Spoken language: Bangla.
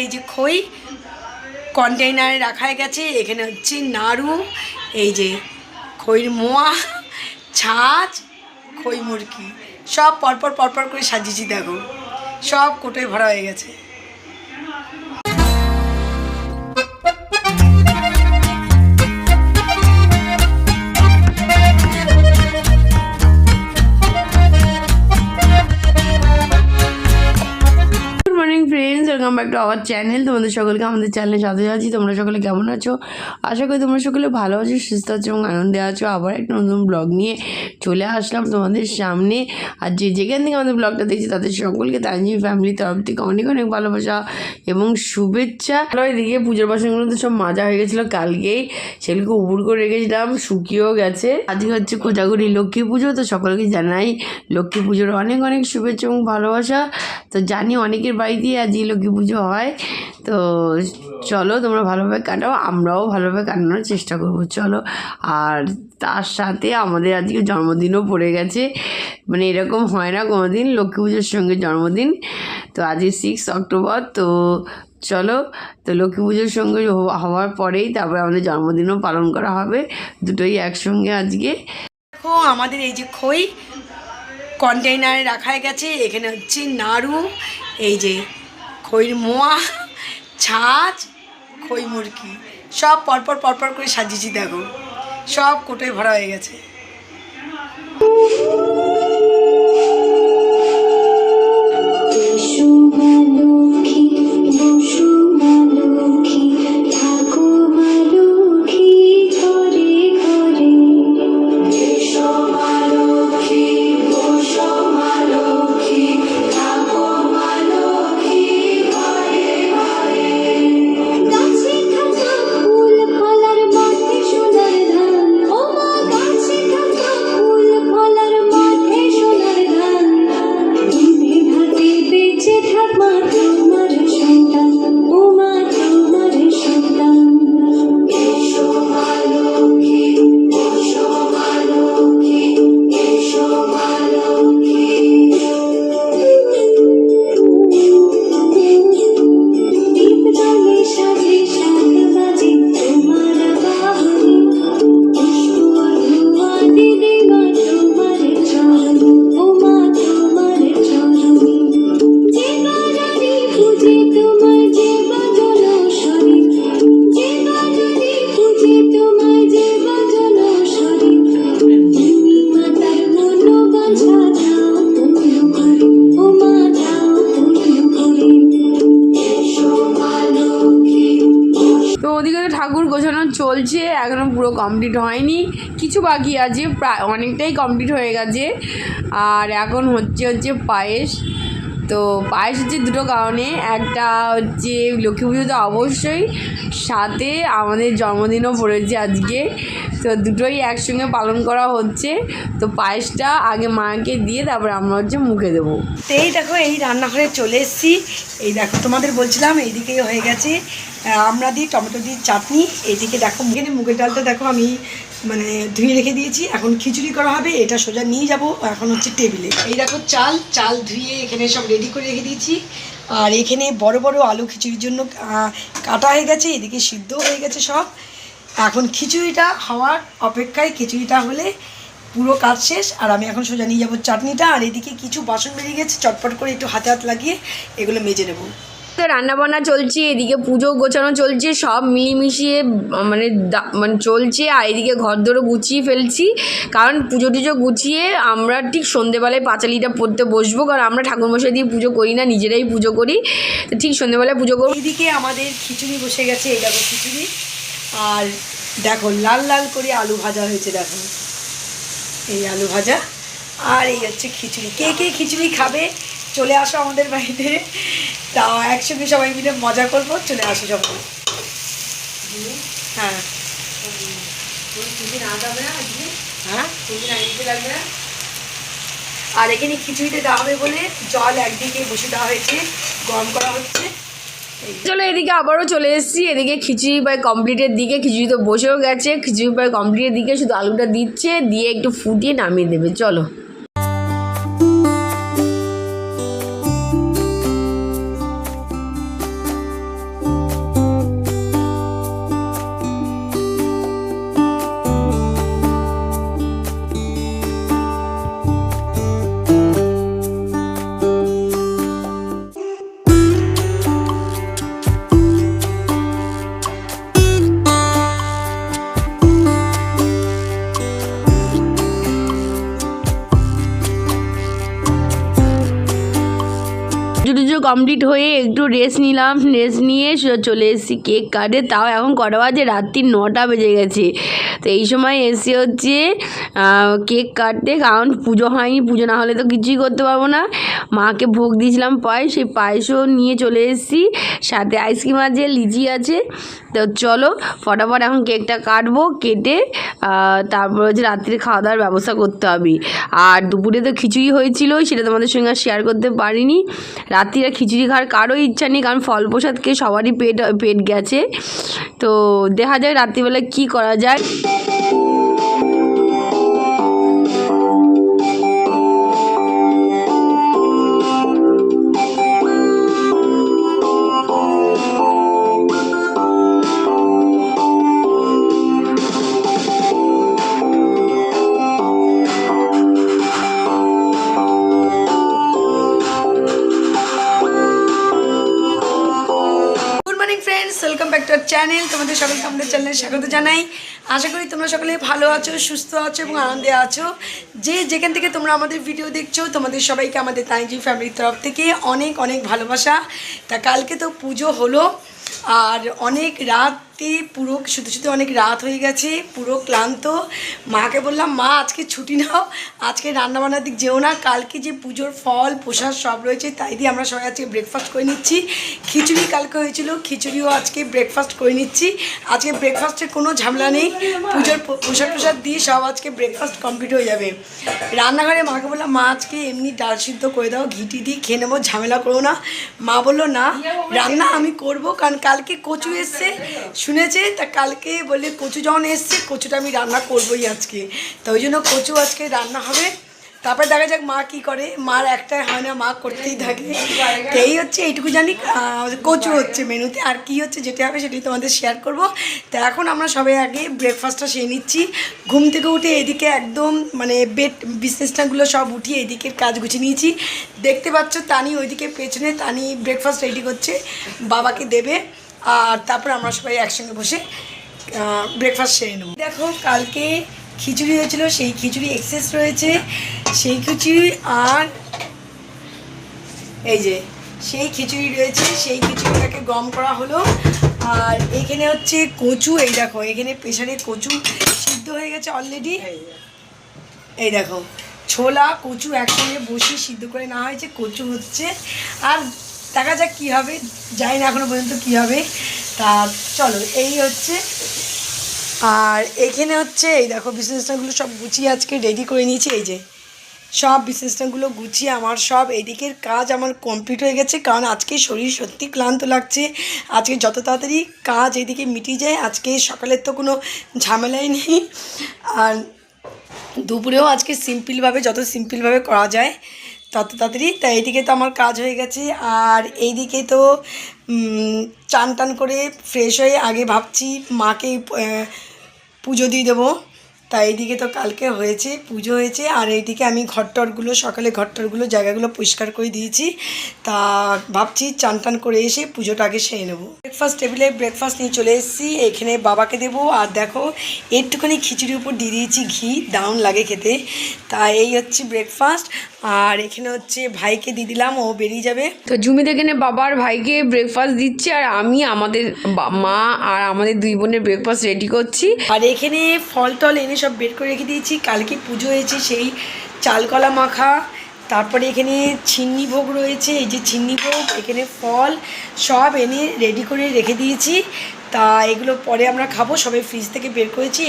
এই যে খই কন্টেইনারে রাখা গেছে। এখানে হচ্ছে নাড়ু, এই যে খইর মোয়া, ছাঁচ, খই মুরকি সব পরপর পরপর করে সাজিয়েছি। দেখো সব কোটোয় ভরা হয়ে গেছে। Welcome back to our channel. তোমাদের সকলকে আমাদের চ্যানেলে সাথে আছি। তোমরা সকলে কেমন আছো? আশা করি তোমরা সকলে ভালো আছো, সুস্থ আছো এবং আনন্দে আছো। আবার একটা নতুন ব্লগ নিয়ে চলে আসলাম তোমাদের সামনে। আর যেখান থেকে আমাদের ব্লগটা দেখছি তাদের সকলকে তানজিম ফ্যামিলির তরফ থেকে অনেক অনেক ভালোবাসা এবং শুভেচ্ছা। এদিকে পুজোর বাসনগুলো তো সব মাজা হয়ে গেছিলো কালকেই, সেগুলোকে উপুর করে রেখেছিলাম, শুকিয়েও গেছে। আজকে হচ্ছে কোজাগরি লক্ষ্মী পুজো, তো সকলকে জানাই লক্ষ্মী পুজোর অনেক অনেক শুভেচ্ছা এবং ভালোবাসা। তো জানি অনেকের বাড়িতেই আজকে লক্ষ্মী পুজো হয়, তো চলো তোমরা ভালোভাবে কাটাও, আমরাও ভালোভাবে কাটানোর চেষ্টা করবো। চলো। আর তার সাথে আমাদের আজকে জন্মদিনও পড়ে গেছে, মানে এরকম হয় না কোনোদিন লক্ষ্মী পুজোর সঙ্গে জন্মদিন। তো আজকে 6 অক্টোবর। তো চলো, তো লক্ষ্মী পুজোর সঙ্গে হওয়ার পরেই তারপরে আমাদের জন্মদিনও পালন করা হবে, দুটোই একসঙ্গে আজকে। দেখো আমাদের এই যে খই কন্টেইনারে রাখা গেছে। এখানে হচ্ছে নাড়ু, এই যে খইর মোয়া, ছাঁচ, খই মুরকি সব পরপর পরপর করে সাজিয়েছি। দেখো সব কোটোয় ভরা হয়ে গেছে। ঠাকুর গোছানো চলছে, এখনও পুরো কমপ্লিট হয়নি, কিছু বাকি আছে, প্রায় অনেকটাই কমপ্লিট হয়ে গেছে। আর এখন হচ্ছে পায়েস। তো পায়েস হচ্ছে দুটো কারণে, একটা হচ্ছে লক্ষ্মী পুজো তো অবশ্যই, সাথে আমাদের জন্মদিনও পড়েছে আজকে, তো দুটোই একসঙ্গে পালন করা হচ্ছে। তো পায়েসটা আগে মাকে দিয়ে তারপরে আমরা হচ্ছে মুখে দেবো। তো এই দেখো এই রান্নাঘরে চলে এসেছি। এই দেখো তোমাদের বলছিলাম এইদিকে হয়ে গেছে আমরা দিই টমেটো দিয়ে চাটনি। এইদিকে দেখো এখানে মুগের ডালটা দেখো আমি মানে ধুয়ে রেখে দিয়েছি, এখন খিচুড়ি করা হবে। এটা সোজা নিয়ে যাব এখন হচ্ছে টেবিলে। এই দেখো চাল ধুয়ে এখানে সব রেডি করে রেখে দিয়েছি। আর এখানে বড় বড় আলু খিচুড়ির জন্য কাটা হয়ে গেছে, এদিকে সিদ্ধ হয়ে গেছে সব। এখন খিচুড়িটা হওয়ার অপেক্ষায়, খিচুড়িটা হলে পুরো কাজ শেষ। আর আমি এখন সোজা নিয়ে যাবো চাটনিটা। আর এদিকে কিছু বাসন বেরিয়ে গেছে, চটপট করে একটু হাতে হাত লাগিয়ে এগুলো মেজে নেবো। তো রান্নাবান্না চলছে, এদিকে পুজো গোছানো চলছে, সব মিলিমিশিয়ে মানে চলছে। আর এদিকে ঘরদোরও গুছিয়ে ফেলছি, কারণ পুজো টুজো গুছিয়ে আমরা ঠিক সন্ধেবেলায় পাঁচালিটা পড়তে বসবো, কারণ আমরা ঠাকুরমশাই দিয়ে পুজো করি না, নিজেরাই পুজো করি। তো ঠিক সন্ধেবেলায় পুজো করবো। এইদিকে আমাদের খিচুড়ি বসে গেছে, এই দেখো খিচুড়ি। আর দেখো লাল লাল করে আলু ভাজা হয়েছে, দেখো এই আলু ভাজা। আর এই হচ্ছে খিচুড়ি। কে কে খিচুড়ি খাবে চলে আসো আমাদের বাড়িতে, তা একসঙ্গে সবাই মিলে মজা করবো। চলে আসো সবাই। হ্যাঁ আর এখানে খিচুড়িতে দেওয়া হবে বলে জল একদিকে বসে দেওয়া হয়েছে, গরম করা হচ্ছে। চলো এদিকে আবারও চলে এসেছি, এদিকে খিচুড়ি প্রায় কমপ্লিটের দিকে, খিচুড়ি তো বসেও গেছে, খিচুড়ি প্রায় কমপ্লিটের দিকে, শুধু আলুটা দিচ্ছে, দিয়ে একটু ফুটিয়ে নামিয়ে দেবে। চলো। পুজো কমপ্লিট হয়ে একটু রেস্ট নিলাম, রেস্ট নিয়ে চলে এসেছি কেক কাটে। তাও এখন কটা বাজে, রাত্রি 9টা বেজে গেছে। তো এই সময় এসে হচ্ছে কেক কাটতে, কারণ পুজো হয়নি, পুজো না হলে তো কিছুই করতে পারবো না। মাকে ভোগ দিয়েছিলাম পায়েস, সেই পায়েসও নিয়ে চলে এসেছি, সাথে আইসক্রিম আছে, লিচি আছে। তো চলো ফটাফট এখন কেকটা কাটবো, কেটে তারপর হচ্ছে রাত্রে খাওয়া দাওয়ার ব্যবস্থা করতে হবে। আর দুপুরে তো খিচুড়ি হয়েছিল, সেটা তোমাদের সঙ্গে আর শেয়ার করতে পারিনি। রাত্রিরে খিচুড়ি খাওয়ার কারো ইচ্ছা নেই, কারণ ফল প্রসাদ খেয়ে সবারই পেট গেছে। তো দেখা যায় রাত্রিবেলা কি করা যায়। Welcome back to our channel. তোমাদের সকলকে আমাদের চ্যানেলে স্বাগত জানাই। আশা করি তোমরা সকলে ভালো আছো, সুস্থ আছো এবং আনন্দে আছো। যেখান থেকে তোমরা আমাদের ভিডিও দেখছো, তোমাদের সবাইকে আমাদের তাইজি ফ্যামিলির তরফ থেকে অনেক অনেক ভালোবাসা। তা কালকে তো পুজো হলো, আর অনেক রাতে পুরো শুধু অনেক রাত হয়ে গেছে, পুরো ক্লান্ত। মাকে বললাম, মা আজকে ছুটি নাও, আজকে রান্নাবান্নার দিক যেও না, কালকে যে পুজোর ফল প্রসাদ সব রয়েছে তাই দিয়ে আমরা সবাই আজকে ব্রেকফাস্ট করে নিচ্ছি। খিচুড়ি কালকে হয়েছিল, খিচুড়িও আজকে ব্রেকফাস্ট করে নিচ্ছি। আজকে ব্রেকফাস্টের কোনো ঝামেলা নেই, পুজোর প্রসাদ দিয়ে সব আজকে ব্রেকফাস্ট কমপ্লিট হয়ে যাবে। রান্নাঘরে মাকে বললাম, মা আজকে এমনি ডাল সিদ্ধ করে দাও, ঘিটি দিয়ে খেয়ে নেবো, ঝামেলা করো না। মা বললো, না রান্না আমি করবো, কারণ কালকে কচু এসছে শুনেছে, তা কালকে বললে কচু যখন এসছে কচুটা আমি রান্না করবোই আজকে, তো ওই জন্য কচু আজকে রান্না হবে। তারপর দেখা যাক মা কি করে, মার একটাই হয় না, মা করতেই থাকে। তো এই হচ্ছে, এইটুকু জানি কচু হচ্ছে মেনুতে, আর কি হচ্ছে যেটা হবে সেটাই তোমাদের শেয়ার করব। তো এখন আমরা সবাই আগে ব্রেকফাস্টটা সেরে নিচ্ছি। ঘুম থেকে উঠে এদিকে একদম মানে বেড বিছনাগুলো সব উঠিয়ে এদিকের কাজ গুছিয়ে নিয়েছি। দেখতে পাচ্ছ তানি ওইদিকে পেছনে, তানি ব্রেকফাস্ট রেডি করছে, বাবাকে দেবে, আর তারপর আমরা সবাই একসঙ্গে বসে ব্রেকফাস্ট সেরে নেব। দেখো কালকে খিচুড়ি হয়েছিল, সেই খিচুড়ি এক্সেস রয়েছে, সেই খিচুড়ি আর এই যে সেই খিচুড়ি রয়েছে, সেই খিচুড়িটাকে গরম করা হলো। আর এখানে হচ্ছে কচু, এই দেখো এখানে প্রেশারে কচু সিদ্ধ হয়ে গেছে অলরেডি। এই দেখো ছোলা কচু একসঙ্গে বসিয়ে সিদ্ধ করে নেওয়া হয়েছে, কচু হচ্ছে। আর দেখা যাক কী হবে, জানি না এখনও পর্যন্ত কী হবে। তা চলো এই হচ্ছে। আর এখানে হচ্ছে এই দেখো বিছনাগুলো সব গুছিয়ে আজকে রেডি করে নিয়েছি। এই যে সব বিছনাগুলো গুছিয়ে আমার সব এদিকের কাজ আমার কমপ্লিট হয়ে গেছে, কারণ আজকে শরীর সত্যি ক্লান্ত লাগছে। আজকে যত তাড়াতাড়ি কাজ এদিকে মিটিয়ে যায়, আজকে সকালের তো কোনো ঝামেলাই নেই। আর দুপুরেও আজকে যত সিম্পলভাবে করা যায় তত তাড়াতাড়ি। তা এইদিকে তো আমার কাজ হয়ে গেছে। আর এইদিকে তো চান টান করে ফ্রেশ হয়ে আগে ভাবছি মাকে পুজো দিয়ে দেবো। তাই এইদিকে তো কালকে হয়েছে, পুজো হয়েছে। আর এইদিকে আমি সকালে ঘরটরগুলো জায়গাগুলো পরিষ্কার করে দিয়েছি। তা ভাবছি চান টান করে এসে পুজোটা আগে সেরে নেবো। টেবিলে ব্রেকফাস্ট নিয়ে চলে এসেছি, এখানে বাবাকে দেবো। আর দেখো একটুখানি খিচুড়ির উপর দিয়ে দিয়েছি ঘি, দারুণ লাগে খেতে। তা এই হচ্ছে ব্রেকফাস্ট। আর এখানে হচ্ছে ভাইকে দিয়ে দিলাম, ও বেরিয়ে যাবে। তো ঝুমিতে এখানে বাবার ভাইকে ব্রেকফাস্ট দিচ্ছে, আর আমি আমাদের মা আর আমাদের দুই বোনের ব্রেকফাস্ট রেডি করছি। আর এখানে ফল টল এনে সব বের করে রেখে দিয়েছি, কালকে পুজো হয়েছে সেই চালকলা মাখা। তারপরে এখানে চিন্নি ভোগ রয়েছে, এই যে চিন্নি ভোগ, এখানে ফল সব এনে রেডি করে রেখে দিয়েছি। তা এগুলো পরে আমরা খাবো, সবাই ফ্রিজ থেকে বের করেছি।